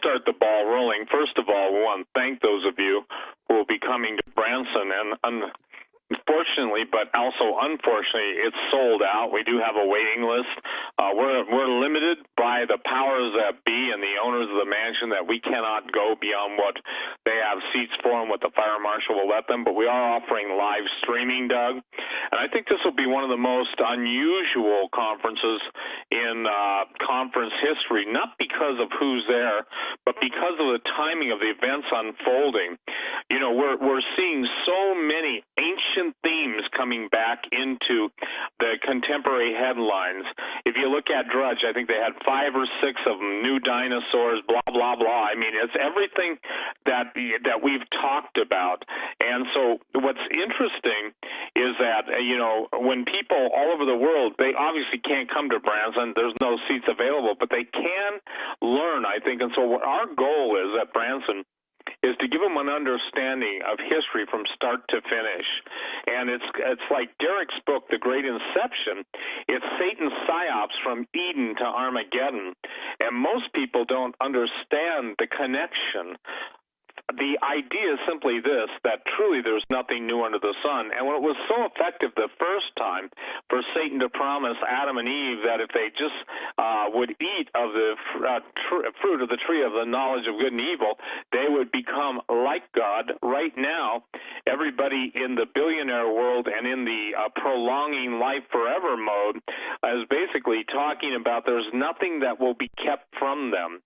start the ball rolling, first of all, we want to thank those of you who will be coming to Branson. And unfortunately, but also unfortunately, it's sold out. We do have a waiting list. We're limited by the powers that be and the owners of the mansion that we cannot go beyond what they have seats for and what the fire marshal will let them. But we are offering live streaming, Doug. And I think this will be one of the most unusual conferences in conference history, not because of who's there, but because of the timing of the events unfolding. You know, we're seeing so many ancient themes coming back into the contemporary headlines. If you look at Drudge, I think they had 5 or 6 of them, new dinosaurs, blah, blah, blah. I mean, it's everything that we've talked about. And so what's interesting is that, you know, when people all over the world, they obviously can't come to Branson. There's no seats available, but they can learn, I think. And so what our goal is at Branson is to give them an understanding of history from start to finish. And it's like Derek's book, The Great Inception. It's Satan's psyops from Eden to Armageddon. And most people don't understand the connection. The idea is simply this, that truly there's nothing new under the sun. And when it was so effective the first time for Satan to promise Adam and Eve that if they just would eat of the fruit of the tree of the knowledge of good and evil, they would become like God. Right now, everybody in the billionaire world and in the prolonging life forever mode is basically talking about there's nothing that will be kept from them.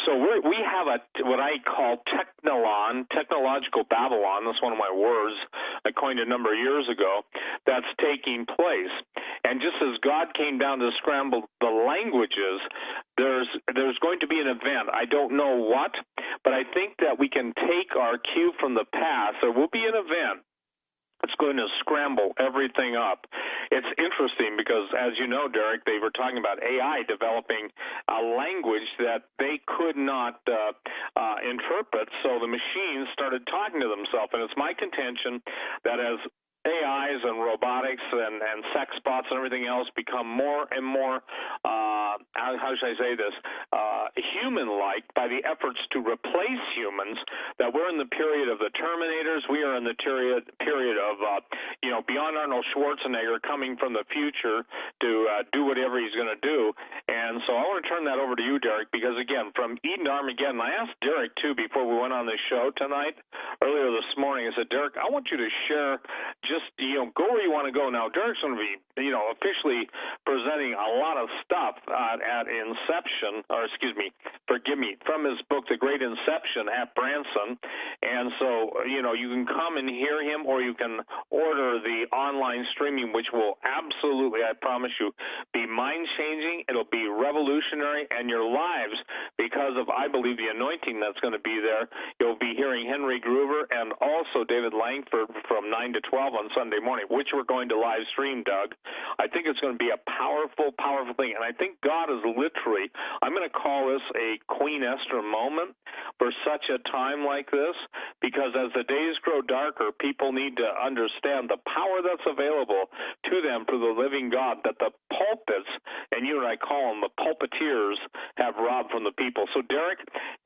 So we have what I call technological Babylon. That's one of my words I coined a number of years ago. That's taking place. And just as God came down to scramble the languages, there's going to be an event. I don't know what, but I think that we can take our cue from the past. There will be an event. It's going to scramble everything up. It's interesting because, as you know, Derek, they were talking about AI developing a language that they could not interpret, so the machines started talking to themselves. And it's my contention that as AIs and robotics and sex bots and everything else become more and more, how should I say this, human-like by the efforts to replace humans, that we're in the period of the Terminators. We are in the period of, beyond Arnold Schwarzenegger coming from the future to do whatever he's going to do. And so I want to turn that over to you, Derek, because, again, from Eden to Armageddon, I asked Derek, too, before we went on the show tonight, earlier this morning, I said, Derek, I want you to share go where you want to go. Now, Derek's going to be, officially presenting a lot of stuff at Inception, from his book, The Great Inception, at Branson. And so, you can come and hear him, or you can order the online streaming, which will absolutely, I promise you, be mind-changing. It'll be revolutionary, and your lives, because of, I believe, the anointing that's going to be there, you'll be hearing Henry Groover and also David Langford from 9 to 12 on Sunday morning, which we're going to live stream, Doug. I think it's going to be a powerful, powerful thing. And I think God is literally, I'm going to call this a Queen Esther moment for such a time like this, because as the days grow darker, people need to understand the power that's available to them through the living God that the pulpits, and you and I call them the pulpiteers, have robbed from the people. So, Derek,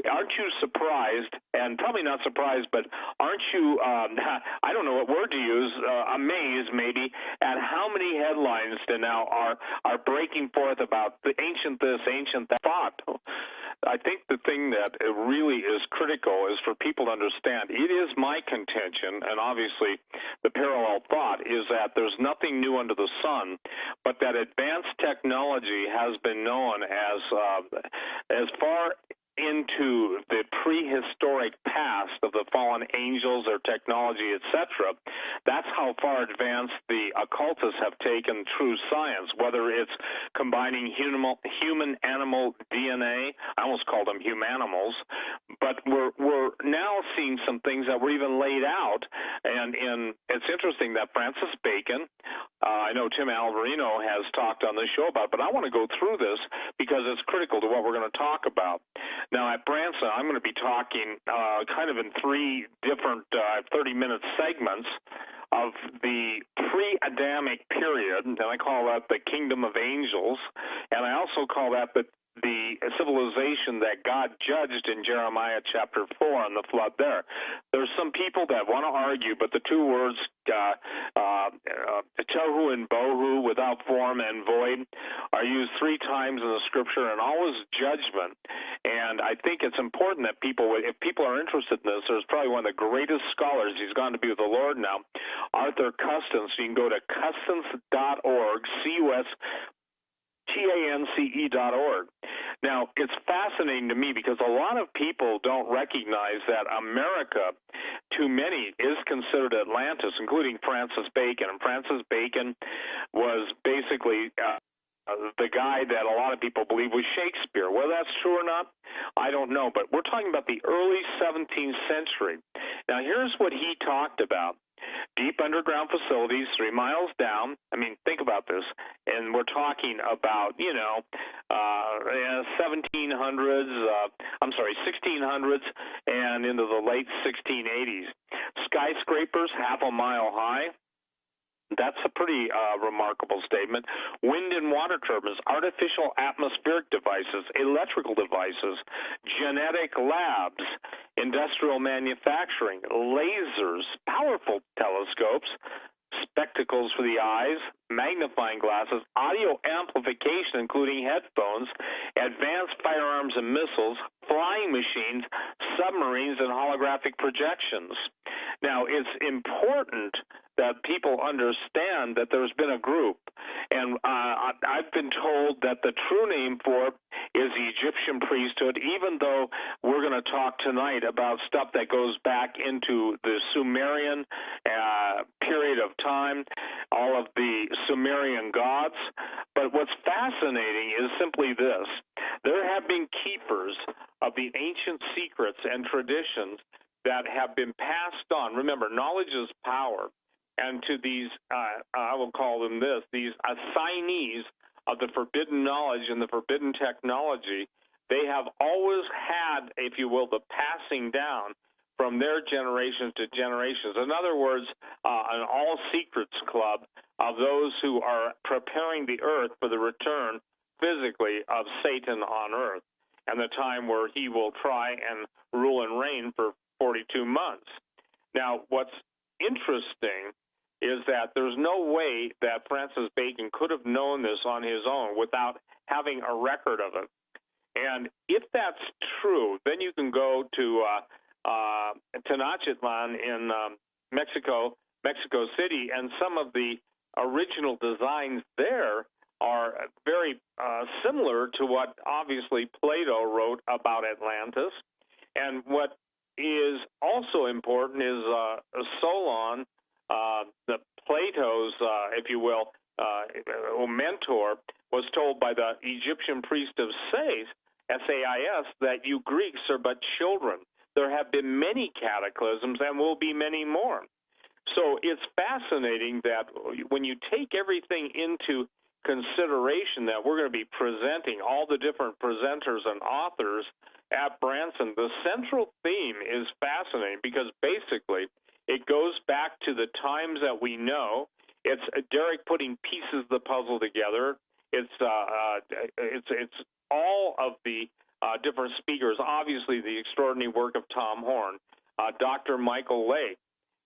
aren't you surprised, and probably not surprised, but aren't you, I don't know what word to use, amazed maybe at how many headlines now are breaking forth about the ancient this, ancient that thought? I think the thing that really is critical is for people to understand, it is my contention, and obviously the parallel thought, is that there's nothing new under the sun, but that advanced technology has been known as far into the prehistoric past of the fallen angels or technology, etc. That's how far advanced the occultists have taken true science, whether it's combining human-animal DNA. I almost called them humanimals, but we're now seeing some things that were even laid out, and it's interesting that Francis Bacon, I know Tim Alvarino has talked on this show about it, but I want to go through this because it's critical to what we're going to talk about. Now, at Branson, I'm going to be talking kind of in 3 different 30-minute segments of the pre-Adamic period, and I call that the kingdom of angels, and I also call that the civilization that God judged in Jeremiah chapter 4 on the flood there. There's some people that want to argue, but the two words, tohu and bohu, without form and void, are used 3 times in the scripture, and always judgment. And I think it's important that if people are interested in this, there's probably one of the greatest scholars. He's gone to be with the Lord now, Arthur Custance. You can go to custance.org, TANCE.org. Now, it's fascinating to me because a lot of people don't recognize that America, to many, is considered Atlantis, including Francis Bacon. And Francis Bacon was basically the guy that a lot of people believe was Shakespeare. Whether that's true or not, I don't know. But we're talking about the early 17th century. Now, here's what he talked about. Deep underground facilities 3 miles down. I mean, think about this. And we're talking about, 1600s and into the late 1680s. Skyscrapers half a mile high. That's a pretty remarkable statement. Wind and water turbines, artificial atmospheric devices, electrical devices, genetic labs, industrial manufacturing, lasers, powerful telescopes, spectacles for the eyes, magnifying glasses, audio amplification, including headphones, advanced firearms and missiles, flying machines, submarines, and holographic projections. Now, it's important that people understand that there's been a group, and I've been told that the true name for it is the Egyptian priesthood, even though we're going to talk tonight about stuff that goes back into the Sumerian period of time, all of the Sumerian gods. But what's fascinating is simply this. There have been keepers of the ancient secrets and traditions that have been passed on. Remember, knowledge is power. And to these, I will call them this, these assignees of the forbidden knowledge and the forbidden technology, they have always had, if you will, the passing down from their generations to generations. In other words, an all-secrets club of those who are preparing the earth for the return physically of Satan on earth and the time where he will try and rule and reign for 42 months. Now, what's interesting is that there's no way that Francis Bacon could have known this on his own without having a record of it. And if that's true, then you can go to Tenochtitlan in Mexico City, and some of the original designs there are very similar to what obviously Plato wrote about Atlantis. And what is also important is Solon, the Plato's, if you will, mentor, was told by the Egyptian priest of Sais, S-A-I-S, that you Greeks are but children. There have been many cataclysms and will be many more. So it's fascinating that when you take everything into consideration that we're going to be presenting all the different presenters and authors at Branson, the central theme is fascinating because basically it goes back to the times that we know. It's Derek putting pieces of the puzzle together. It's all of the different speakers. Obviously, the extraordinary work of Tom Horn, Dr. Michael Lake,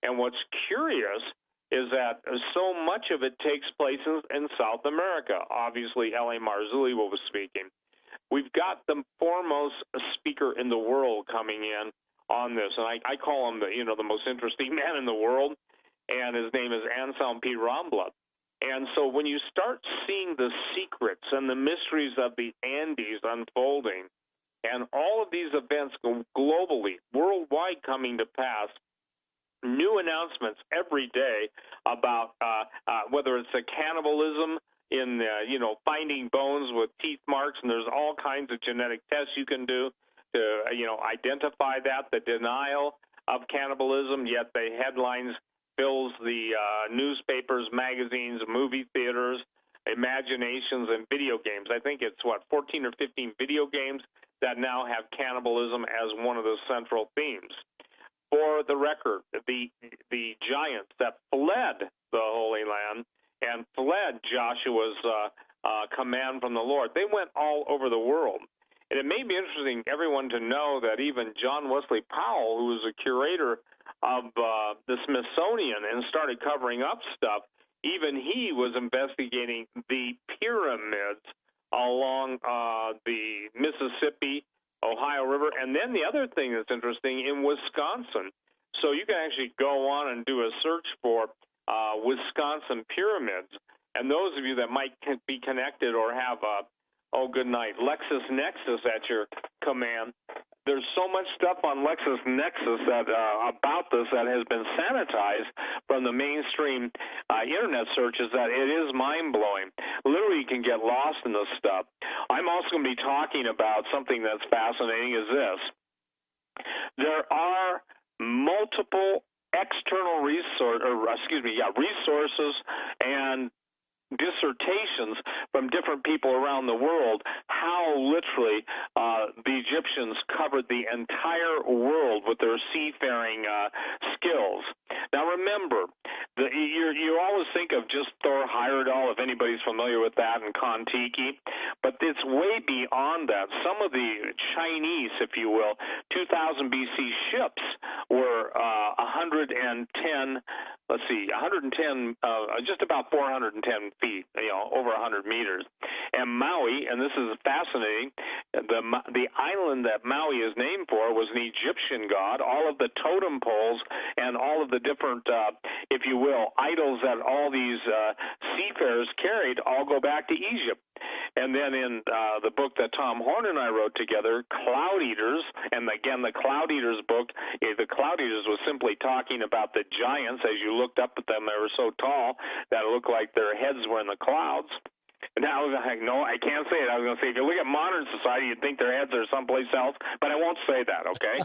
and what's curious is that so much of it takes place in South America. Obviously, L.A. Marzulli will be speaking. We've got the foremost speaker in the world coming in on this, and I call him the most interesting man in the world, and his name is Anselm P. Rambla. And so when you start seeing the secrets and the mysteries of the Andes unfolding, and all of these events globally, worldwide coming to pass, new announcements every day about whether it's a cannibalism in finding bones with teeth marks, and there's all kinds of genetic tests you can do to identify that, the denial of cannibalism, yet the headlines fills the newspapers, magazines, movie theaters, imaginations, and video games. I think it's 14 or 15 video games that now have cannibalism as one of the central themes. For the record, the giants that fled the Holy Land and fled Joshua's command from the Lord. They went all over the world. And it may be interesting everyone to know that even John Wesley Powell, who was a curator of the Smithsonian and started covering up stuff, even he was investigating the pyramids along the Mississippi, Ohio River. And then the other thing that's interesting, in Wisconsin. So you can actually go on and do a search for Wisconsin pyramids. And those of you that might be connected or have good night, LexisNexis at your command, there's so much stuff on LexisNexis that about this that has been sanitized from the mainstream internet searches that it is mind-blowing. Literally, you can get lost in this stuff. I'm also going to be talking about something that's fascinating is this. There are multiple external resources and dissertations from different people around the world how literally the Egyptians covered the entire world with their seafaring skills. Now remember, you always think of just Thor Heyerdahl, if anybody's familiar with that, and Kon-Tiki, but it's way beyond that. Some of the Chinese, if you will, 2000 BC ships were 110, just about 410 feet, over 100 meters. And Maui, and this is fascinating, the island that Maui is named for was an Egyptian god. All of the totem poles and all of the different, if you will, idols that all these seafarers carried all go back to Egypt. And then in the book that Tom Horn and I wrote together, Cloud Eaters, and again, the Cloud Eaters book, the Cloud Eaters was simply talking about the giants. As you looked up at them, they were so tall that it looked like their heads were in the clouds. And I was like, no, I can't say it. I was going to say, if you look at modern society, you'd think their heads are someplace else, but I won't say that, okay?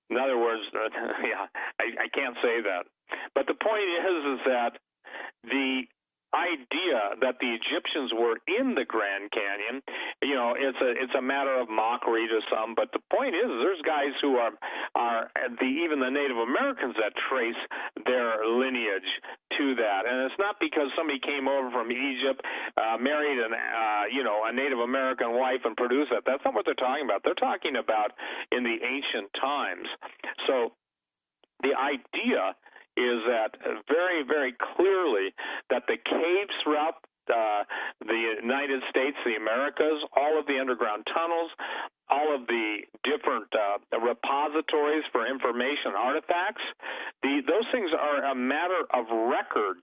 In other words, I can't say that. But the point is that the idea that the Egyptians were in the Grand Canyon, it's a matter of mockery to some, but the point is there's guys who are even the Native Americans that trace their lineage to that. And it's not because somebody came over from Egypt, married a Native American wife and produced that. That's not what they're talking about. They're talking about in the ancient times. So the idea is that very, very clearly that the caves throughout the United States, the Americas, all of the underground tunnels, all of the different repositories for information artifacts, those things are a matter of record,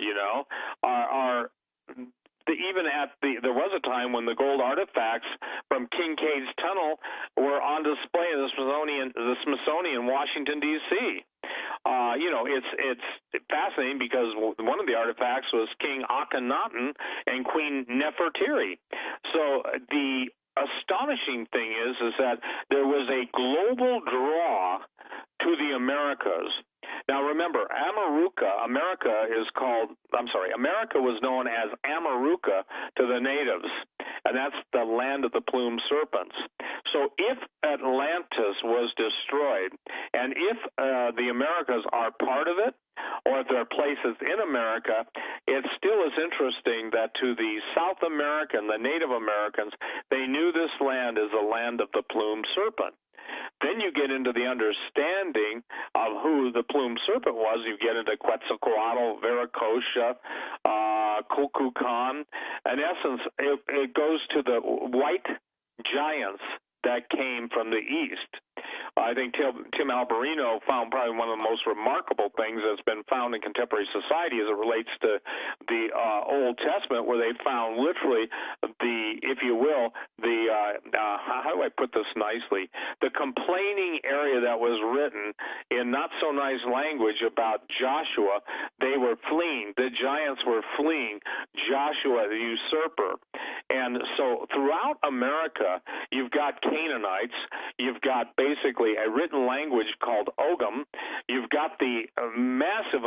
there was a time when the gold artifacts from Kincaid's Tunnel were on display in the Smithsonian, Washington, D.C. It's fascinating because one of the artifacts was King Akhenaten and Queen Nefertiti. So the astonishing thing is that there was a global draw to the Americas. Now remember, America was known as Amaruca to the natives, and that's the land of the plumed serpents. So if Atlantis was destroyed, and if the Americas are part of it, or if there are places in America, it still is interesting that to the South American, the Native Americans, they knew this land as the land of the plumed serpent. Then you get into the understanding of who the plumed serpent was. You get into Quetzalcoatl, Viracocha, Kukulkan. In essence, it goes to the white giants that came from the east. I think Tim Alberino found probably one of the most remarkable things that's been found in contemporary society as it relates to the Old Testament, where they found literally how do I put this nicely? The complaining area that was written in not so nice language about Joshua. They were fleeing. The giants were fleeing Joshua, the usurper. And so throughout America, you've got Canaanites, you've got basically a written language called Ogham, you've got the massive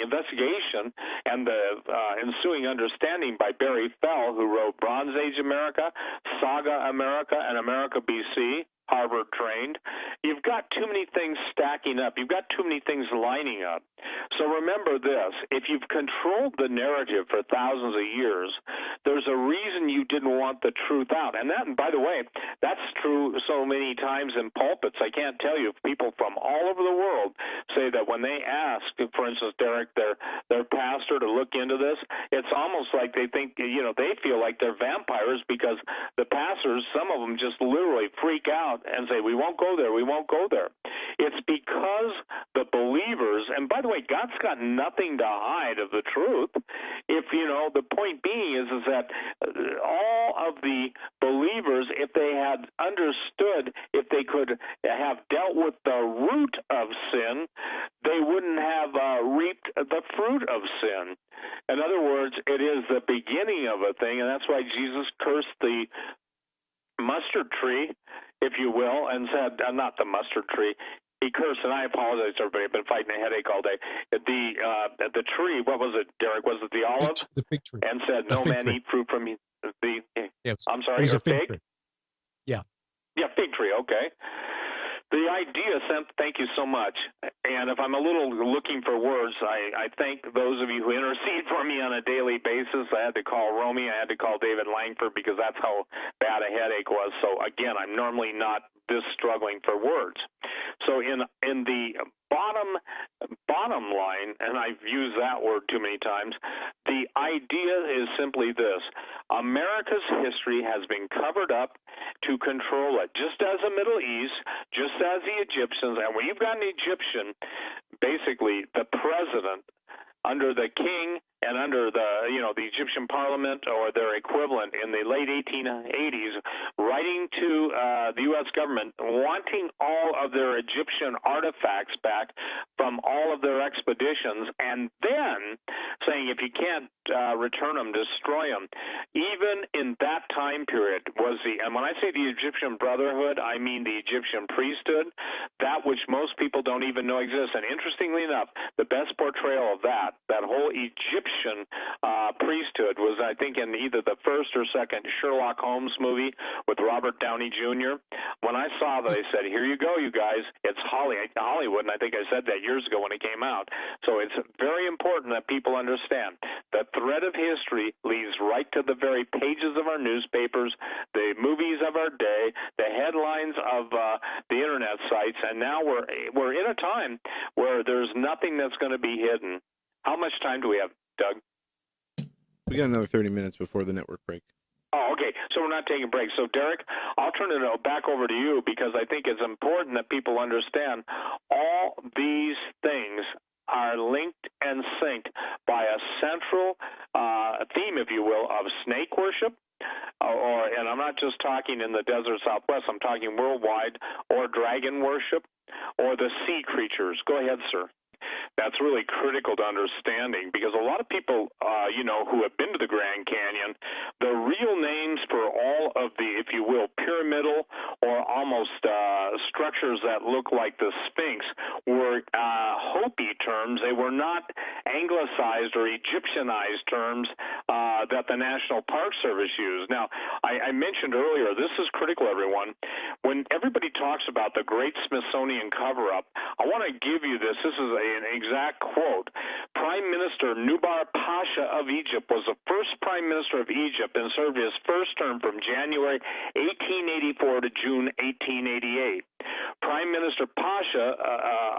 investigation and the ensuing understanding by Barry Fell, who wrote Bronze Age America, Saga America, and America BC, Harvard trained. You've got too many things stacking up. You've got too many things lining up. So remember this. If you've controlled the narrative for thousands of years, there's a reason you didn't want the truth out. And that, by the way, that's true so many times in pulpits. I can't tell you, people from all over the world say that when they ask, for instance, Derek, their pastor to look into this, it's almost like they think, they feel like they're vampires because the pastors, some of them just literally freak out and say, we won't go there, we won't go there. It's because the believers, and by the way, God's got nothing to hide of the truth. If, the point being is that all of the believers, if they had understood, if they could have dealt with the root of sin, they wouldn't have reaped the fruit of sin. In other words, it is the beginning of a thing, and that's why Jesus cursed the mustard tree, if you will, and said, not the mustard tree. He cursed, and I apologize, everybody. I've been fighting a headache all day. The tree, what was it, Derek? Was it the olive? The fig tree. And said, no man eat fruit from the. I'm sorry, it was a a fig tree. Yeah. Yeah, fig tree. Okay. The idea, thank you so much. And if I'm a little looking for words, I thank those of you who intercede for me on a daily basis. I had to call Romy. I had to call David Langford because that's how bad a headache was. So, again, I'm normally not this struggling for words. So in the bottom line, and I've used that word too many times, the idea is simply this. America's history has been covered up to control it, just as the Middle East, just as the Egyptians. And when you've got an Egyptian, basically the president under the king and under the Egyptian parliament or their equivalent in the late 1880s, writing to the U.S. government, wanting all of their Egyptian artifacts back from all of their expeditions, and then saying if you can't return them, destroy them. Even in that time period and when I say the Egyptian Brotherhood, I mean the Egyptian priesthood, that which most people don't even know exists. And interestingly enough, the best portrayal of that whole Egyptian priesthood was, I think, in either the first or second Sherlock Holmes movie with Robert Downey Jr. When I saw that, I said, here you go, you guys. It's Hollywood, and I think I said that years ago when it came out. So it's very important that people understand the thread of history leads right to the very pages of our newspapers, the movies of our day, the headlines of the internet sites, and now we're in a time where there's nothing that's going to be hidden. How much time do we have, Doug? We got another 30 minutes before the network break. Oh, okay. So we're not taking breaks. So, Derek, I'll turn it back over to you because I think it's important that people understand all these things are linked and synced by a central theme, if you will, of snake worship. And I'm not just talking in the desert Southwest. I'm talking worldwide, or dragon worship, or the sea creatures. Go ahead, sir. That's really critical to understanding because a lot of people, who have been to the Grand Canyon, the real names for all of the, if you will, pyramidal or almost structures that look like the Sphinx were Hopi terms. They were not anglicized or Egyptianized terms that the National Park Service used. Now, I mentioned earlier, this is critical, everyone. When everybody talks about the Great Smithsonian cover-up, I want to give you this. This is an exact quote. Prime Minister Nubar Pasha of Egypt was the first Prime Minister of Egypt and served his first term from January 1884 to June 1888. Prime Minister Pasha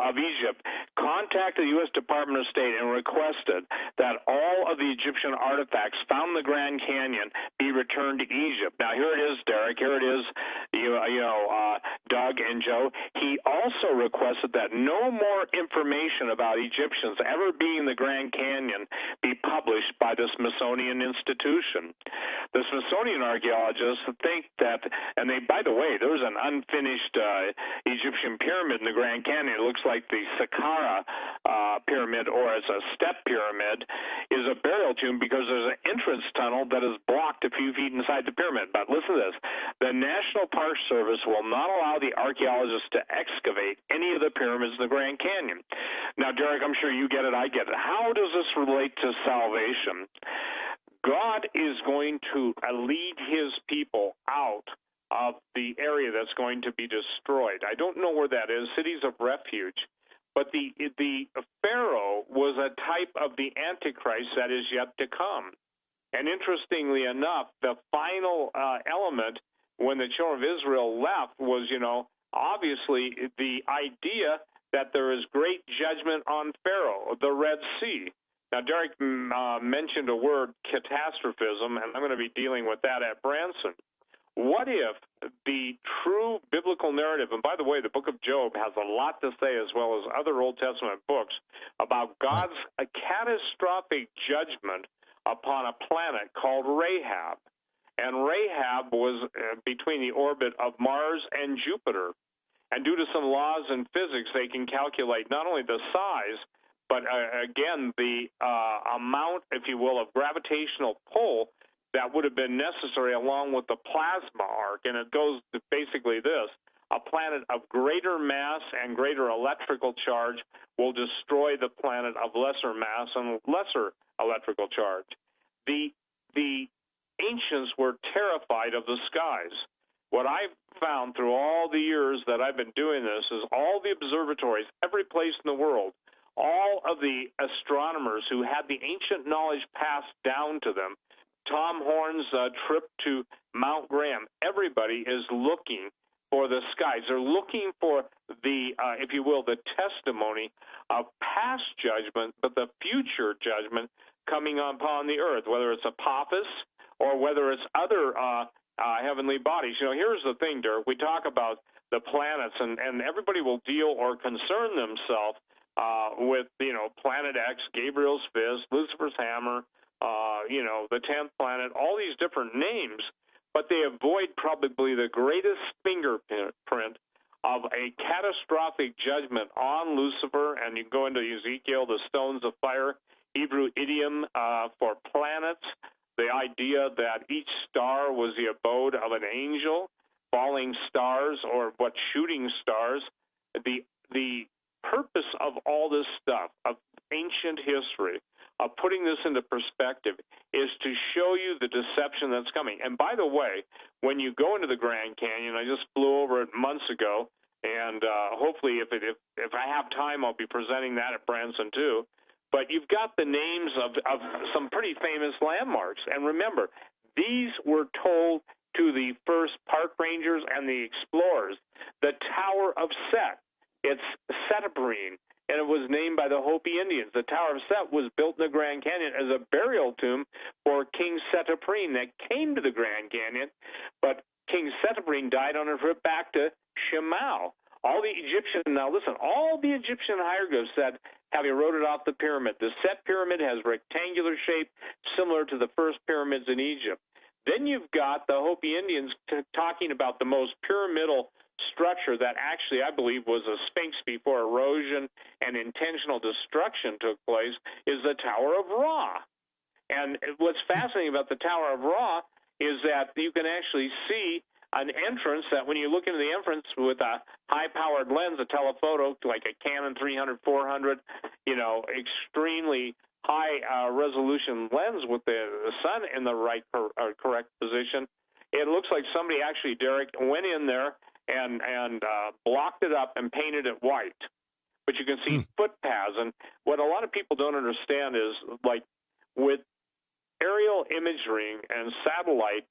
of Egypt contacted the U.S. Department of State and requested that all of the Egyptian artifacts found in the Grand Canyon be returned to Egypt. Now, here it is, Derek. Here it is, Doug and Joe. He also requested that no more information about Egyptians ever being in the Grand Canyon be published by the Smithsonian Institution. The Smithsonian archaeologists think that, and they, by the way, there's an unfinished Egyptian pyramid in the Grand Canyon. It looks like the Saqqara pyramid, or as a step pyramid, is a burial tomb because there's an entrance tunnel that is blocked a few feet inside the pyramid. But listen to this. The National Park Service will not allow the archaeologists to excavate any of the pyramids in the Grand Canyon. Now, Derek, I'm sure you get it, I get it. How does this relate to salvation? God is going to lead his people out of the area that's going to be destroyed. I don't know where that is, cities of refuge. But the Pharaoh was a type of the Antichrist that is yet to come. And interestingly enough, the final element when the children of Israel left was, obviously the idea that there is great judgment on Pharaoh, the Red Sea. Now, Derek mentioned a word, catastrophism, and I'm going to be dealing with that at Branson. What if the true biblical narrative, and by the way, the book of Job has a lot to say, as well as other Old Testament books, about God's catastrophic judgment upon a planet called Rahab. And Rahab was between the orbit of Mars and Jupiter. And due to some laws in physics, they can calculate not only the size, but again, the amount, if you will, of gravitational pull that would have been necessary along with the plasma arc. And it goes to basically this: a planet of greater mass and greater electrical charge will destroy the planet of lesser mass and lesser electrical charge. The ancients were terrified of the skies. What I've found through all the years that I've been doing this is all the observatories, every place in the world, all of the astronomers who had the ancient knowledge passed down to them, Tom Horn's trip to Mount Graham, everybody is looking for the skies. They're looking for the, if you will, the testimony of past judgment, but the future judgment coming upon the earth, whether it's Apophis or whether it's other heavenly bodies. Here's the thing, Dirk. We talk about the planets, and everybody will deal or concern themselves with, Planet X, Gabriel's fist, Lucifer's hammer, the 10th planet, all these different names, but they avoid probably the greatest fingerprint of a catastrophic judgment on Lucifer. And you can go into Ezekiel, the stones of fire, Hebrew idiom for planets, the idea that each star was the abode of an angel, falling stars, or what, shooting stars. The purpose of all this stuff, of ancient history, of putting this into perspective, is to show you the deception that's coming. And by the way, when you go into the Grand Canyon, I just flew over it months ago, and hopefully if I have time, I'll be presenting that at Branson too. But you've got the names of some pretty famous landmarks. And remember, these were told to the first park rangers and the explorers. The Tower of Set, it's Setabrine, and it was named by the Hopi Indians. The Tower of Set was built in the Grand Canyon as a burial tomb for King Setabrine that came to the Grand Canyon, but King Setabrine died on a trip back to Shemau. All the Egyptian hieroglyphs that have eroded off the pyramid. The Set pyramid has rectangular shape, similar to the first pyramids in Egypt. Then you've got the Hopi Indians talking about the most pyramidal structure that actually, I believe, was a sphinx before erosion and intentional destruction took place, is the Tower of Ra. And what's fascinating about the Tower of Ra is that you can actually see an entrance that when you look into the entrance with a high-powered lens, a telephoto, like a Canon 300, 400, extremely high-resolution lens with the sun in the right correct position, it looks like somebody actually, Derek, went in there and blocked it up and painted it white. But you can see footpaths. And what a lot of people don't understand is, like, with aerial imagery and satellite,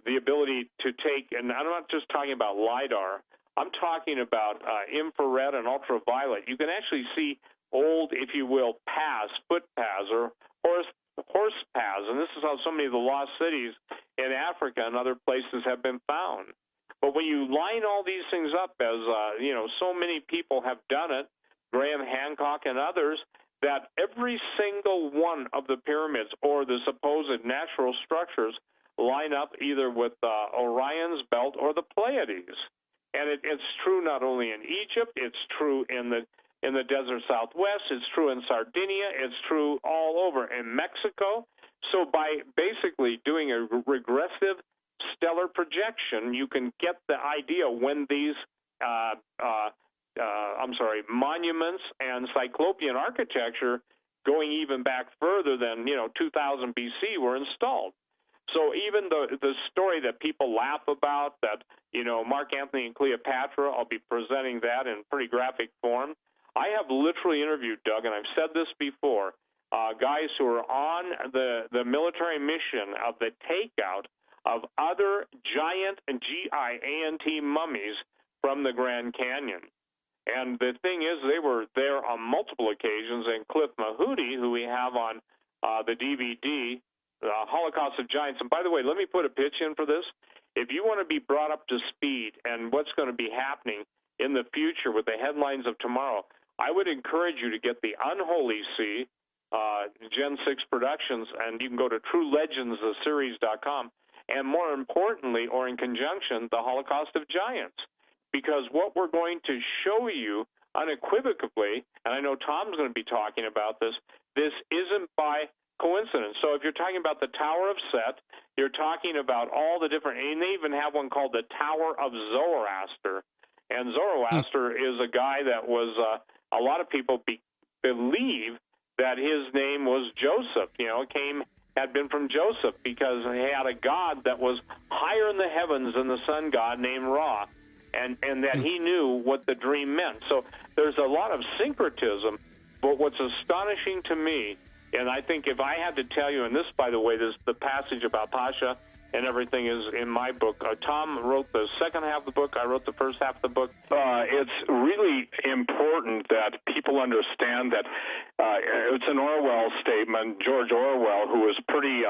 the ability to take, and I'm not just talking about LIDAR, I'm talking about infrared and ultraviolet. You can actually see old, if you will, paths, footpaths, or horse paths. And this is how so many of the lost cities in Africa and other places have been found. But when you line all these things up, as so many people have done it, Graham Hancock and others, that every single one of the pyramids or the supposed natural structures line up either with Orion's belt or the Pleiades. And it's true not only in Egypt, it's true in the desert Southwest, it's true in Sardinia, it's true all over in Mexico. So by basically doing a regressive stellar projection, you can get the idea when these monuments and Cyclopean architecture, going even back further than 2000 BC, were installed. So even the story that people laugh about, that, Mark Antony and Cleopatra, I'll be presenting that in pretty graphic form. I have literally interviewed, Doug, and I've said this before, guys who are on the military mission of the takeout of other giant, G-I-A-N-T, mummies from the Grand Canyon. And the thing is, they were there on multiple occasions, and Cliff Mahooty, who we have on the DVD, Holocaust of Giants. And by the way, let me put a pitch in for this. If you want to be brought up to speed and what's going to be happening in the future with the headlines of tomorrow, I would encourage you to get the Unholy Sea, Gen 6 Productions, and you can go to TrueLegendsTheSeries.com, and more importantly, or in conjunction, the Holocaust of Giants. Because what we're going to show you unequivocally, and I know Tom's going to be talking about this isn't by coincidence. So if you're talking about the Tower of Set, you're talking about all the different, and they even have one called the Tower of Zoroaster. And Zoroaster is a guy that was, a lot of people believe that his name was Joseph. Had been from Joseph, because he had a god that was higher in the heavens than the sun god named Ra. And that he knew what the dream meant. So there's a lot of syncretism, but what's astonishing to me, and I think if I had to tell you, and this, by the way, this the passage about Pasha and everything is in my book. Tom wrote the second half of the book. I wrote the first half of the book. It's really important that people understand that it's an Orwell statement, George Orwell, who was pretty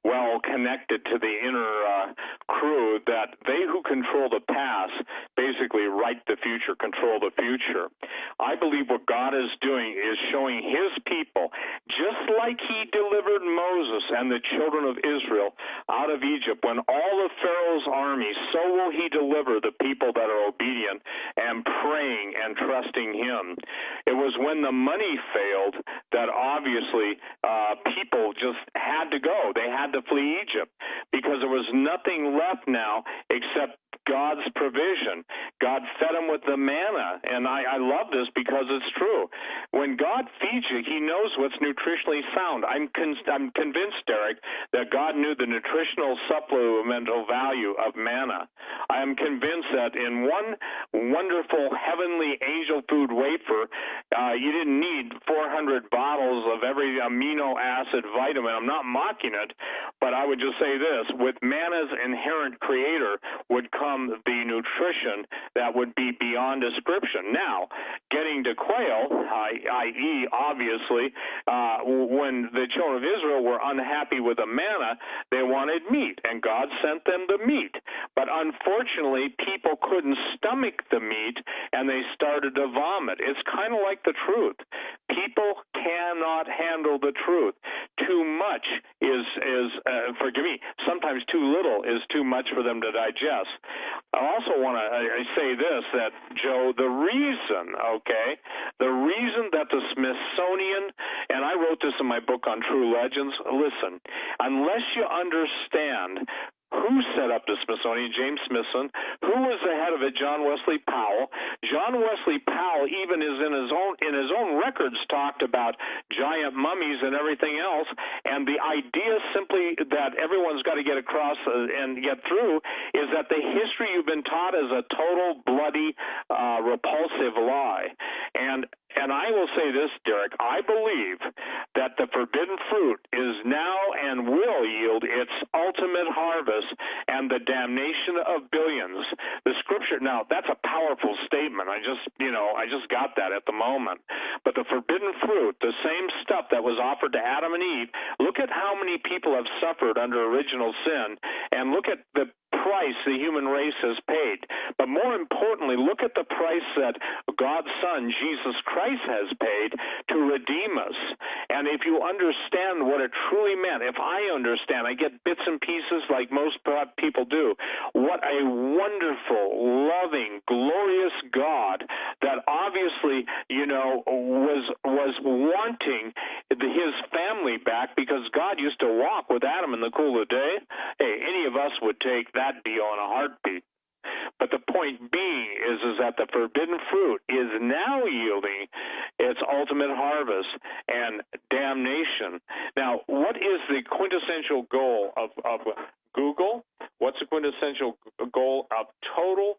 well connected to the inner crew, that they who control the past basically write the future, control the future. I believe what God is doing is showing his people, just like he delivered Moses and the children of Israel out of Egypt, when all of Pharaoh's army, so will he deliver the people that are obedient and praying and trusting him. It was when the money failed that obviously people just had to go. They had to flee Egypt because there was nothing left now except God's provision. God fed them with the manna, and I love this because it's true. When God feeds you, he knows what's nutritionally sound. I'm convinced, Derek, that God knew the nutritional supplemental value of manna. I am convinced that in one wonderful heavenly angel food wafer, you didn't need 400 bottles of every amino acid vitamin. I'm not mocking it, but I would just say this. With manna's inherent creator would come the nutrition that would be beyond description. Now, getting to quail, i.e., obviously, when the children of Israel were unhappy with the manna, they wanted meat, and God sent them the meat. But unfortunately, people couldn't stomach the meat, and they started to vomit. It's kind of like the truth. People cannot handle the truth. Too much is forgive me, sometimes too little is too much for them to digest. I also want to say this, that, Joe, the reason that the Smithsonian, and I wrote this in my book on True Legends, listen, unless you understand who set up the Smithsonian, James Smithson, who was the head of it, John Wesley Powell. John Wesley Powell even is in his own records talked about giant mummies and everything else, and the idea simply that everyone's got to get across and get through is that the history you've been taught is a total bloody, repulsive lie. And I will say this, Derek, I believe that the forbidden fruit is now and will yield its ultimate harvest and the damnation of billions. The scripture, now, that's a powerful statement. I just got that at the moment. But the forbidden fruit, the same stuff that was offered to Adam and Eve, look at how many people have suffered under original sin, and look at the price the human race has paid. But more importantly, look at the price that God's Son, Jesus Christ, has paid to redeem us. And if you understand what it truly meant, if I understand, I get bits and pieces like most people do, what a wonderful, loving, glorious God that obviously, was wanting his family back, because God used to walk with Adam in the cool of the day. Hey, any of us would take that deal in a heartbeat. But the point being is that the forbidden fruit is now yielding It's ultimate harvest and damnation. Now, what is the quintessential goal of Google? What's the quintessential goal of total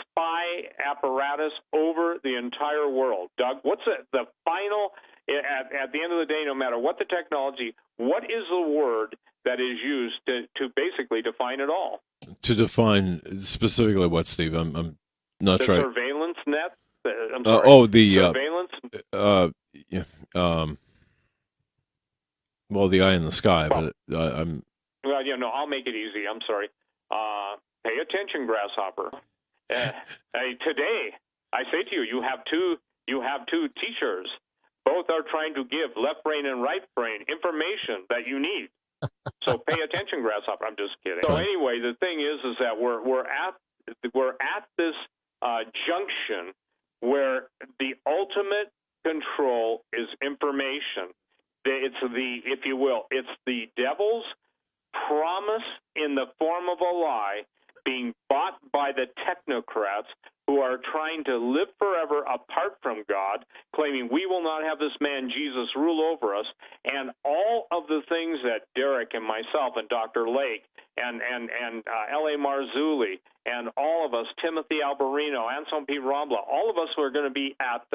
spy apparatus over the entire world? Doug, what's the final, at the end of the day, no matter what the technology, what is the word that is used to basically define it all? To define specifically what, Steve? I'm not the sure. Surveillance net? I'm the sorry. Surveillance? Well, the eye in the sky, but I'm... Well, yeah, no, I'll make it easy. I'm sorry. Pay attention, grasshopper. Today, I say to you, you have two teachers. Both are trying to give left brain and right brain information that you need. So pay attention, grasshopper. I'm just kidding. So anyway, the thing is that we're at this junction where the ultimate control is information. It's if you will, it's the devil's promise in the form of a lie being bought by the technocrats who are trying to live forever apart from God, claiming we will not have this man Jesus rule over us, and all of the things that Derek and myself and Dr. Lake and L.A. Marzulli and all of us, Timothy Alberino, Anselm P. Rambla, all of us who are going to be at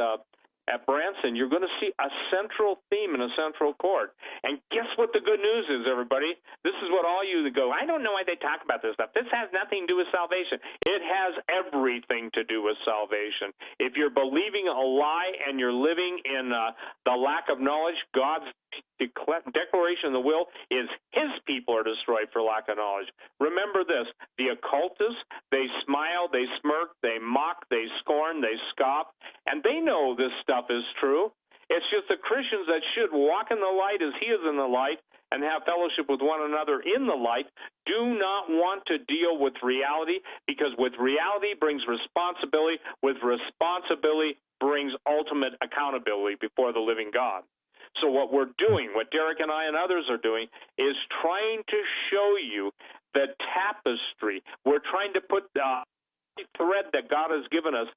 Branson, you're going to see a central theme and a central chord. And guess what the good news is, everybody? This is what all you that go, I don't know why they talk about this stuff. This has nothing to do with salvation. It has everything to do with salvation. If you're believing a lie and you're living in the lack of knowledge, God's declaration of the will is his people are destroyed for lack of knowledge. Remember this, the occultists, they smile, they smirk, they mock, they scorn, they scoff, and they know this stuff is true. It's just the Christians that should walk in the light as he is in the light and have fellowship with one another in the light do not want to deal with reality, because with reality brings responsibility. With responsibility brings ultimate accountability before the living God. So what we're doing, what Derek and I and others are doing, is trying to show you the tapestry. We're trying to put the thread that God has given us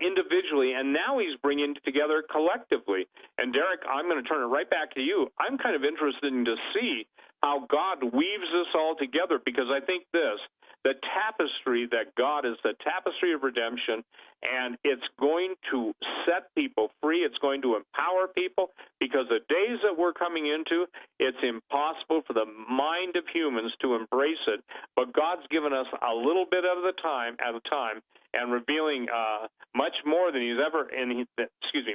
individually, and now he's bringing it together collectively. And Derek, I'm going to turn it right back to you. I'm kind of interested in to see how God weaves this all together, because I think the tapestry that God is the tapestry of redemption, and it's going to set people free. It's going to empower people, because the days that we're coming into, it's impossible for the mind of humans to embrace it. But God's given us a little bit at a time, and revealing much more than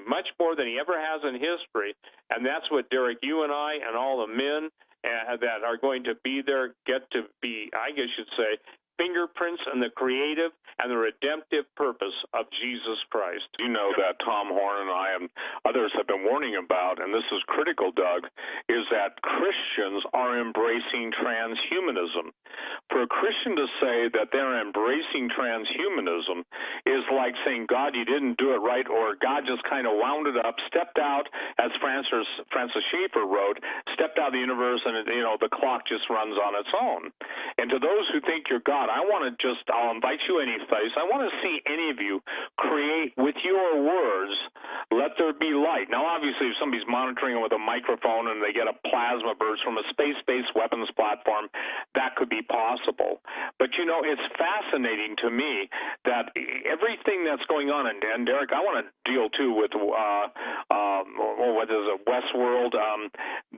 much more than he ever has in history. And that's what, Derek, you and I and all the men that are going to be there get to be, I guess you'd say, fingerprints in the creative and the redemptive purpose of Jesus Christ. You know that Tom Horn and I and others have been warning about, and this is critical, Doug, is that Christians are embracing transhumanism. For a Christian to say that they're embracing transhumanism is like saying, God, you didn't do it right, or God just kind of wound it up, stepped out, as Francis Schaeffer wrote, stepped out of the universe, and the clock just runs on its own. And to those who think you're God, I'll invite you any place. I want to see any of you create with your words, let there be light. Now, obviously, if somebody's monitoring it with a microphone and they get a plasma burst from a space-based weapons platform, that could be possible. But, it's fascinating to me that everything that's going on, and Derek, I want to deal, too, with, what is it, Westworld,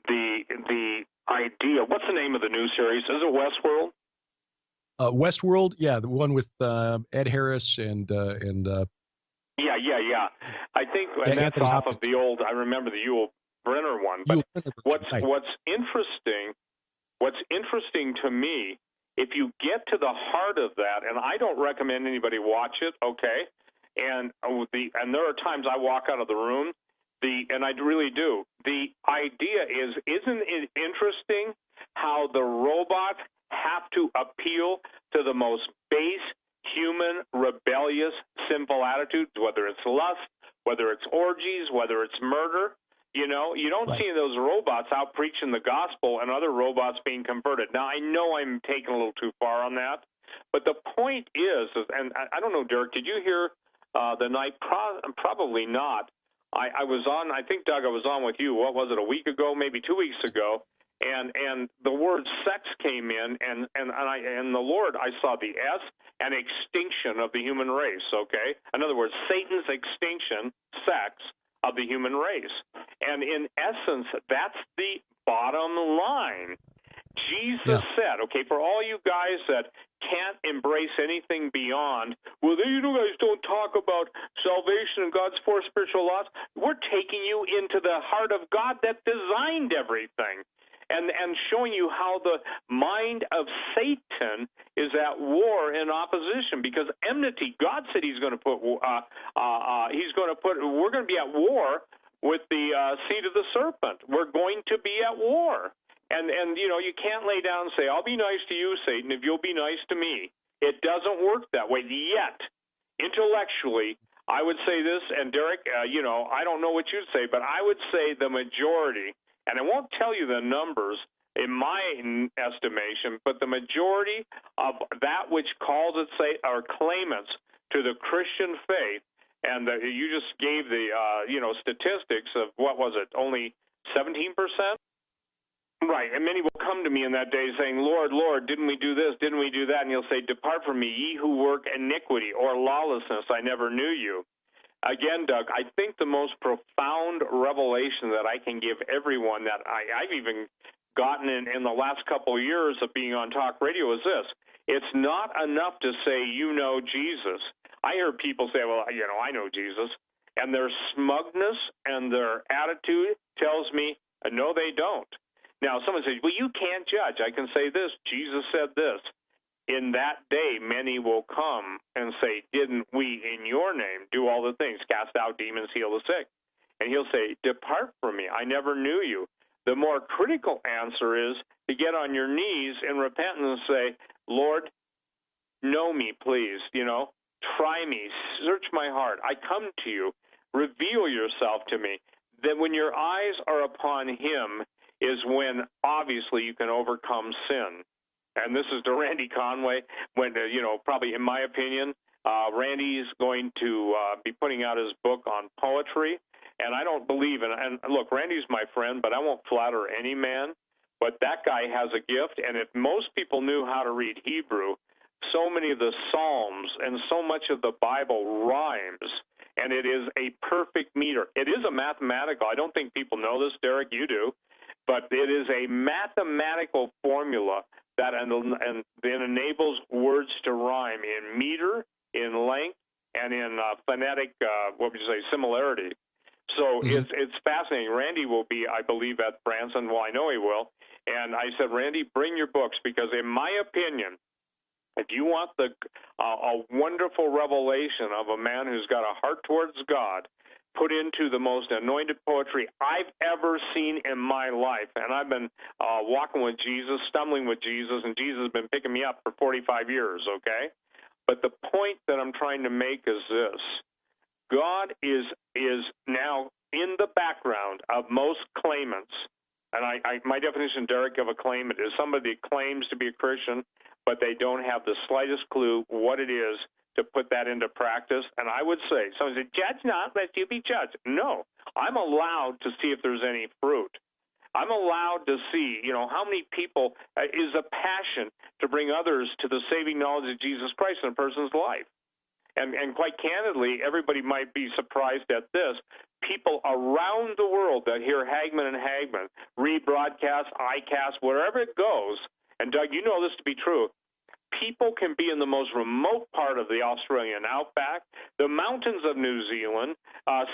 the idea. What's the name of the new series? Is it Westworld? Westworld, yeah, the one with Ed Harris and Yeah. I think, and that's Anthony off Hopkins. of the old. I remember the Yul Brynner one. But what's interesting to me, if you get to the heart of that, and I don't recommend anybody watch it, okay? And there are times I walk out of the room, and I really do. The idea is, isn't it interesting how the robots have to appeal to the most base human, rebellious, sinful attitudes, whether it's lust, whether it's orgies, whether it's murder? You don't see those robots out preaching the gospel and other robots being converted. Now, I know I'm taking a little too far on that, but the point is, and I don't know, Derek, did you hear the night? Probably not. I was on, I think, Doug, I was on with you, what was it, a week ago, maybe 2 weeks ago, and the word sex came in, and the Lord, I saw the S and extinction of the human race, okay? In other words, Satan's extinction, sex, of the human race. And in essence, that's the bottom line. Jesus said, okay, for all you guys that can't embrace anything beyond, well, you guys don't talk about salvation and God's four spiritual laws. We're taking you into the heart of God that designed everything, and showing you how the mind of Satan is at war in opposition, because enmity, God said we're going to be at war with the seed of the serpent. We're going to be at war. And you can't lay down and say, I'll be nice to you, Satan, if you'll be nice to me. It doesn't work that way. Yet, intellectually, I would say this, and Derek, I don't know what you'd say, but I would say the majority, and I won't tell you the numbers in my estimation, but the majority of that which calls itself or claimants to the Christian faith, and you just gave the statistics of, what was it, only 17%? Right, and many will come to me in that day saying, Lord, Lord, didn't we do this, didn't we do that? And he'll say, depart from me, ye who work iniquity or lawlessness, I never knew you. Again, Doug, I think the most profound revelation that I can give everyone that I've even gotten in the last couple of years of being on talk radio is this. It's not enough to say, you know Jesus. I hear people say, well, I know Jesus. And their smugness and their attitude tells me, no, they don't. Now, someone says, well, you can't judge. I can say this. Jesus said this. In that day, many will come and say, didn't we in your name do all the things, cast out demons, heal the sick? And he'll say, depart from me. I never knew you. The more critical answer is to get on your knees in repentance and say, Lord, know me, please. Try me. Search my heart. I come to you. Reveal yourself to me. Then when your eyes are upon him is when, obviously, you can overcome sin. And this is to Randy Conway, when, probably in my opinion, Randy's going to be putting out his book on poetry. And I don't believe in, and look, Randy's my friend, but I won't flatter any man. But that guy has a gift, and if most people knew how to read Hebrew, so many of the Psalms and so much of the Bible rhymes, and it is a perfect meter. It is a mathematical, I don't think people know this, Derek, you do, but it is a mathematical formula that enables words to rhyme in meter, in length, and in phonetic, similarity. So it's fascinating. Randy will be, I believe, at Branson. Well, I know he will. And I said, Randy, bring your books, because in my opinion, if you want a wonderful revelation of a man who's got a heart towards God, put into the most anointed poetry I've ever seen in my life. And I've been walking with Jesus, stumbling with Jesus, and Jesus has been picking me up for 45 years, okay? But the point that I'm trying to make is this. God is now in the background of most claimants, and my definition, Derek, of a claimant is somebody that claims to be a Christian, but they don't have the slightest clue what it is to put that into practice. And I would say, someone said, judge not, lest you be judged. No, I'm allowed to see if there's any fruit. I'm allowed to see, how many people is a passion to bring others to the saving knowledge of Jesus Christ in a person's life. And quite candidly, everybody might be surprised at this. People around the world that hear Hagman and Hagman, rebroadcast, iCast, wherever it goes, and Doug, you know this to be true, people can be in the most remote part of the Australian outback, the mountains of New Zealand,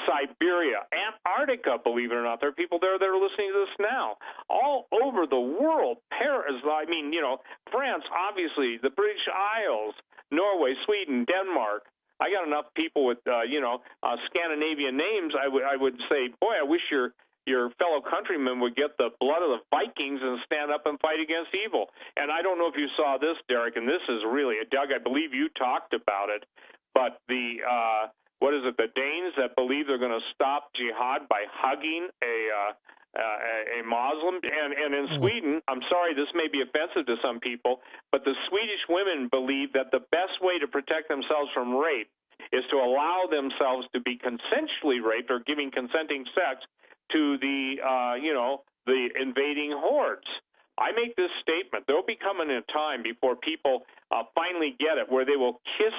Siberia, Antarctica, believe it or not. There are people there that are listening to this now. All over the world, Paris, France, obviously, the British Isles, Norway, Sweden, Denmark. I got enough people with, Scandinavian names. I would say, boy, I wish your fellow countrymen would get the blood of the Vikings and stand up and fight against evil. And I don't know if you saw this, Derek, and this is really, Doug, I believe you talked about it, but the Danes that believe they're going to stop jihad by hugging a Muslim. And in Sweden, I'm sorry, this may be offensive to some people, but the Swedish women believe that the best way to protect themselves from rape is to allow themselves to be consensually raped or giving consenting sex to the the invading hordes. I make this statement: there'll be coming a time before people finally get it, where they will kiss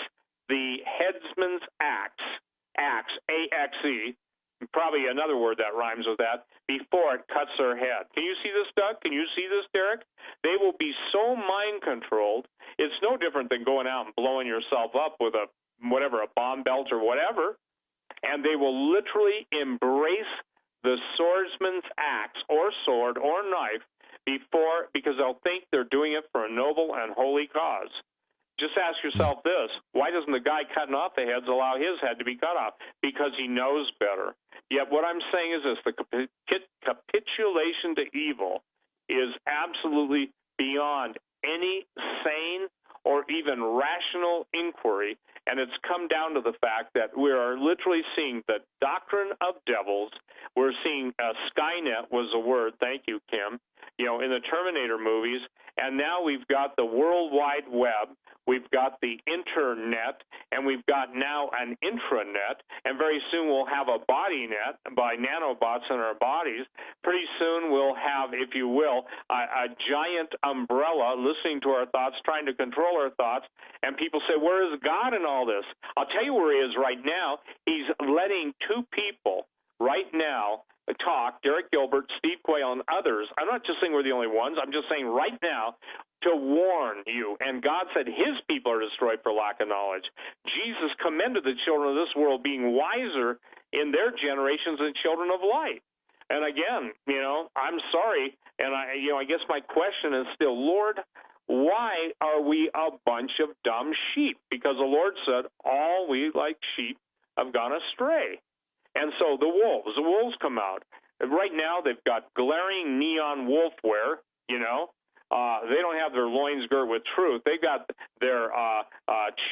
the headsman's axe, A-X-E, probably another word that rhymes with that, before it cuts their head. Can you see this, Doug? Can you see this, Derek? They will be so mind-controlled. It's no different than going out and blowing yourself up with a bomb belt or whatever, and they will literally embrace the swordsman's axe or sword or knife because they'll think they're doing it for a noble and holy cause. Just ask yourself this: why doesn't the guy cutting off the heads allow his head to be cut off? Because he knows better. Yet what I'm saying is this: the capitulation to evil is absolutely beyond any sane or even rational inquiry, and it's come down to the fact that we are literally seeing the doctrine of devils. We're seeing Skynet was the word, thank you, Kim, in the Terminator movies, and now we've got the World Wide Web, we've got the Internet, and we've got now an intranet, and very soon we'll have a body net by nanobots in our bodies. Pretty soon we'll have, if you will, a giant umbrella listening to our thoughts, trying to control our thoughts, and people say, where is God in all this? I'll tell you where he is right now. He's letting two people right now talk, Derek Gilbert, Steve Quayle, and others. I'm not just saying we're the only ones. I'm just saying right now to warn you. And God said his people are destroyed for lack of knowledge. Jesus commended the children of this world being wiser in their generations than children of light. And again, I'm sorry, and I guess my question is still, Lord, why are we a bunch of dumb sheep? Because the Lord said, all we like sheep have gone astray. And so the wolves come out. Right now they've got glaring neon wolf wear, they don't have their loins girt with truth. They've got their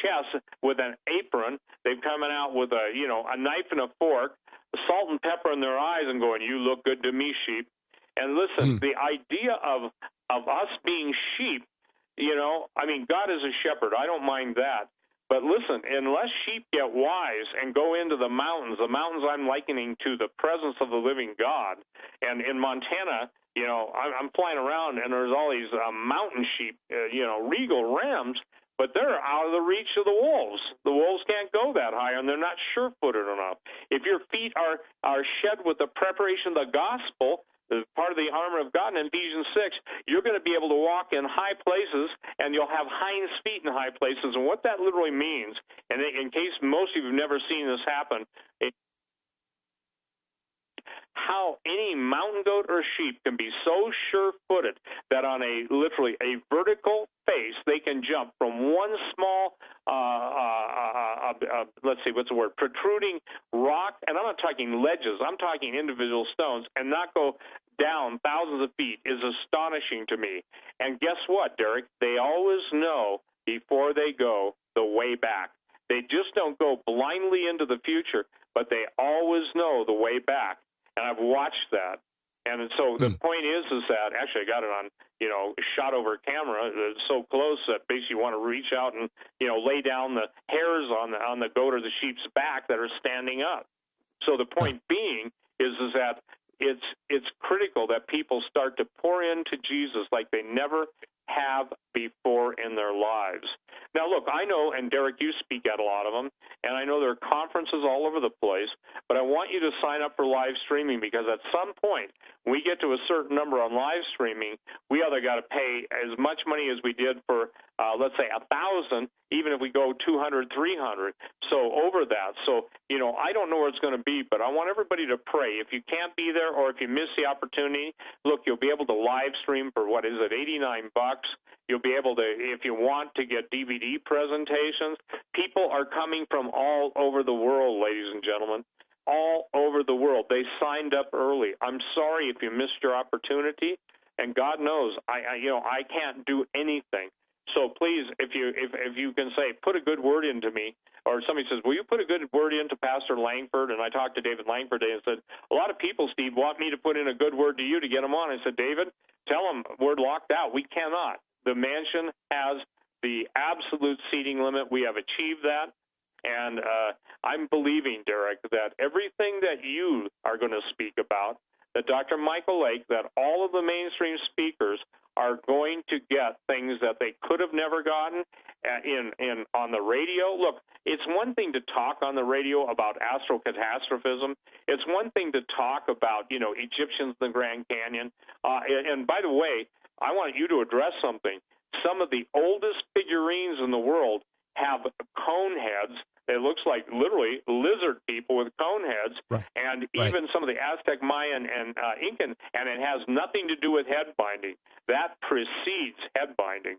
chest with an apron. They've coming out with a knife and a fork, salt and pepper in their eyes, and going, you look good to me, sheep. And listen, the idea of us being sheep, God is a shepherd. I don't mind that. But listen, unless sheep get wise and go into the mountains I'm likening to the presence of the living God. And in Montana, I'm flying around and there's all these mountain sheep, regal rams, but they're out of the reach of the wolves. The wolves can't go that high, and they're not sure-footed enough. If your feet are shed with the preparation of the gospel, part of the armor of God in Ephesians 6, you're going to be able to walk in high places, and you'll have hinds feet in high places. And what that literally means, and in case most of you have never seen this happen, how any mountain goat or sheep can be so sure-footed that on literally a vertical face, they can jump from one small, protruding rock, and I'm not talking ledges, I'm talking individual stones, and not go down thousands of feet is astonishing to me. And guess what, Derek? They always know before they go the way back. They just don't go blindly into the future, but they always know the way back. And I've watched that. And so the point is that, actually I got it on, shot over camera. It's so close that basically you want to reach out and, lay down the hairs on the goat or the sheep's back that are standing up. So the point being is that it's critical that people start to pour into Jesus like they never have before in their lives. Now, look, I know, and Derek, you speak at a lot of them, and I know there are conferences all over the place, but I want you to sign up for live streaming, because at some point, when we get to a certain number on live streaming, we either got to pay as much money as we did for, let's say, 1,000, even if we go 200, 300, so over that. So, I don't know where it's going to be, but I want everybody to pray. If you can't be there, or if you miss the opportunity, look, you'll be able to live stream for, what is it, $89. You'll be able to, if you want, to get DVD presentations. People are coming from all over the world, ladies and gentlemen, all over the world. They signed up early. I'm sorry if you missed your opportunity, and God knows I can't do anything. So please, if you can say, put a good word into me, or somebody says, will you put a good word into Pastor Langford? And I talked to David Langford today and said, a lot of people, Steve, want me to put in a good word to you to get them on. I said, David, tell them we're locked out. We cannot. The mansion has the absolute seating limit. We have achieved that. And I'm believing, Derek, that everything that you are going to speak about, that Dr. Michael Lake, that all of the mainstream speakers are going to get things that they could have never gotten on the radio. Look, it's one thing to talk on the radio about astrocatastrophism. It's one thing to talk about, Egyptians in the Grand Canyon. And by the way, I want you to address something. Some of the oldest figurines in the world have cone heads. It looks like literally lizard people with cone heads, right. And even some of the Aztec, Mayan, and Incan, and it has nothing to do with head binding. That precedes head binding.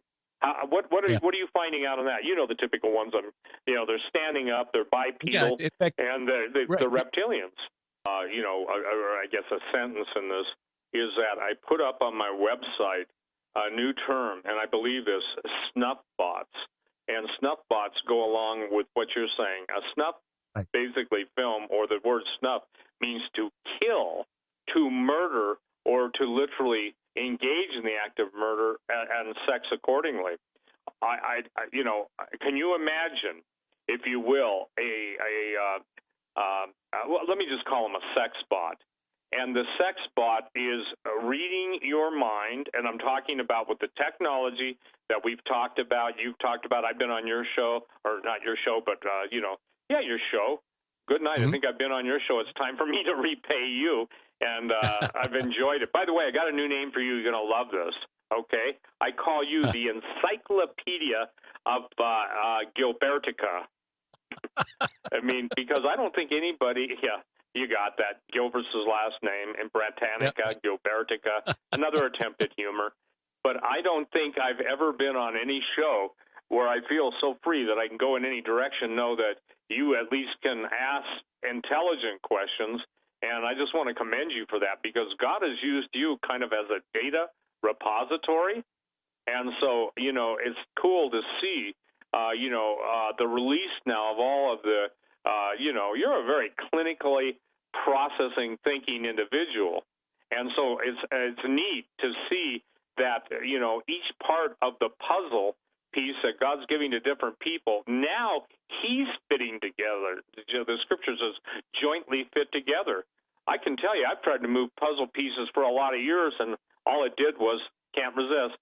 What are you finding out on that? The typical ones. They're standing up, they're bipedal, in fact, and the reptilians. I guess a sentence in this is that I put up on my website a new term, and I believe this, snuff bots. And snuff bots go along with what you're saying. A snuff, basically film, or the word snuff, means to kill, to murder, or to literally engage in the act of murder and sex accordingly. Can you imagine, if you will, well, let me just call them a sex bot. And the sex bot is reading your mind, and I'm talking about with the technology that we've talked about, you've talked about, I've been on your show, or not your show, but, your show. Good night. Mm-hmm. I think I've been on your show. It's time for me to repay you, and I've enjoyed it. By the way, I got a new name for you. You're going to love this, okay? I call you the Encyclopedia of Gilbertica. Because I don't think anybody, you got that. Gilbert's his last name, and Britannica, Gilbertica, another attempt at humor. But I don't think I've ever been on any show where I feel so free that I can go in any direction, know that you at least can ask intelligent questions. And I just want to commend you for that, because God has used you kind of as a data repository. And so, it's cool to see, the release now of all of the, you're a very clinically processing, thinking individual. And so it's neat to see that, each part of the puzzle piece that God's giving to different people, now he's fitting together. The scripture says jointly fit together. I can tell you, I've tried to move puzzle pieces for a lot of years, and all it did was, can't resist,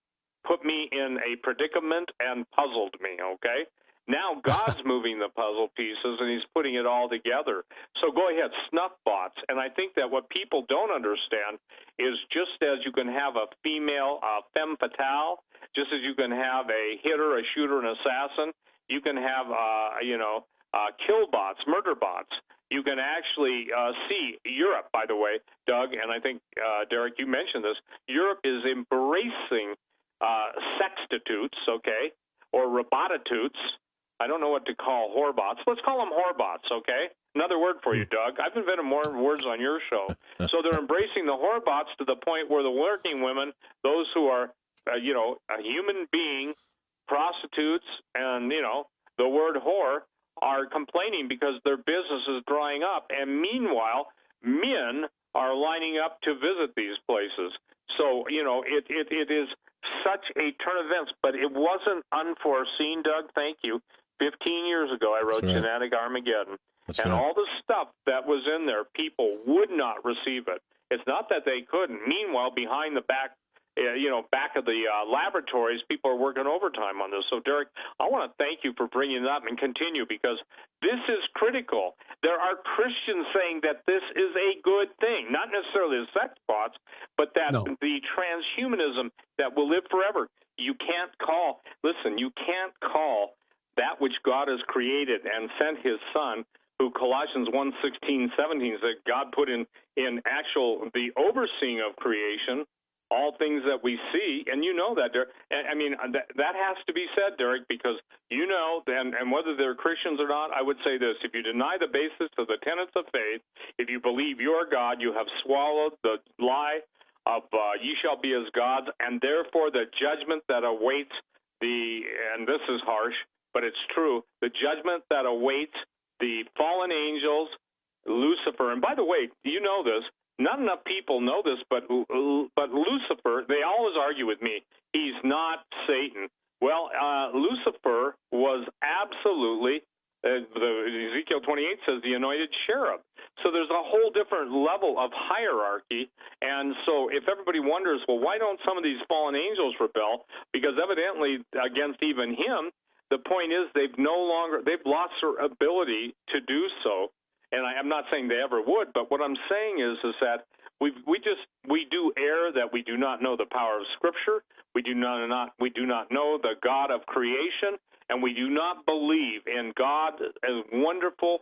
put me in a predicament and puzzled me, okay? Now God's moving the puzzle pieces, and he's putting it all together. So go ahead, snuff bots. And I think that what people don't understand is, just as you can have a female femme fatale, just as you can have a hitter, a shooter, an assassin, you can have, kill bots, murder bots. You can actually see Europe, by the way, Doug, and I think, Derek, you mentioned this. Europe is embracing sextitudes, okay, or robotitutes. I don't know what to call whorebots. Let's call them whorebots, okay? Another word for you, Doug. I've invented more words on your show. So they're embracing the whorebots to the point where the working women, those who are, a human being, prostitutes, and, the word whore, are complaining because their business is drying up. And meanwhile, men are lining up to visit these places. So, it is such a turn of events, but it wasn't unforeseen, Doug. Thank you. 15 years ago, I wrote Genetic Armageddon. And all the stuff that was in there, people would not receive it. It's not that they couldn't. Meanwhile, behind the back of the laboratories, people are working overtime on this. So, Derek, I want to thank you for bringing it up and continue, because this is critical. There are Christians saying that this is a good thing, not necessarily the sex bots, but that the transhumanism that will live forever. You can't call that which God has created and sent his son, who Colossians 1:16-17 said God put in actual the overseeing of creation, all things that we see, and that, Derek. I mean, that has to be said, Derek, because and whether they're Christians or not, I would say this: if you deny the basis of the tenets of faith, if you believe you are God, you have swallowed the lie of ye shall be as gods, and therefore the judgment that awaits and this is harsh, but it's true, the judgment that awaits the fallen angels, Lucifer. And by the way, you know this, not enough people know this, but Lucifer, they always argue with me, he's not Satan. Well, Lucifer was absolutely, the 28 says the anointed cherub. So there's a whole different level of hierarchy. And so if everybody wonders, well, why don't some of these fallen angels rebel? Because evidently against even him, the point is they've lost their ability to do so. And I'm not saying they ever would, but what I'm saying is that we do err that we do not know the power of Scripture. We do not know the God of creation, and we do not believe in God's wonderful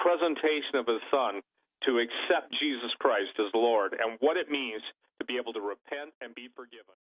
presentation of His Son to accept Jesus Christ as Lord and what it means to be able to repent and be forgiven.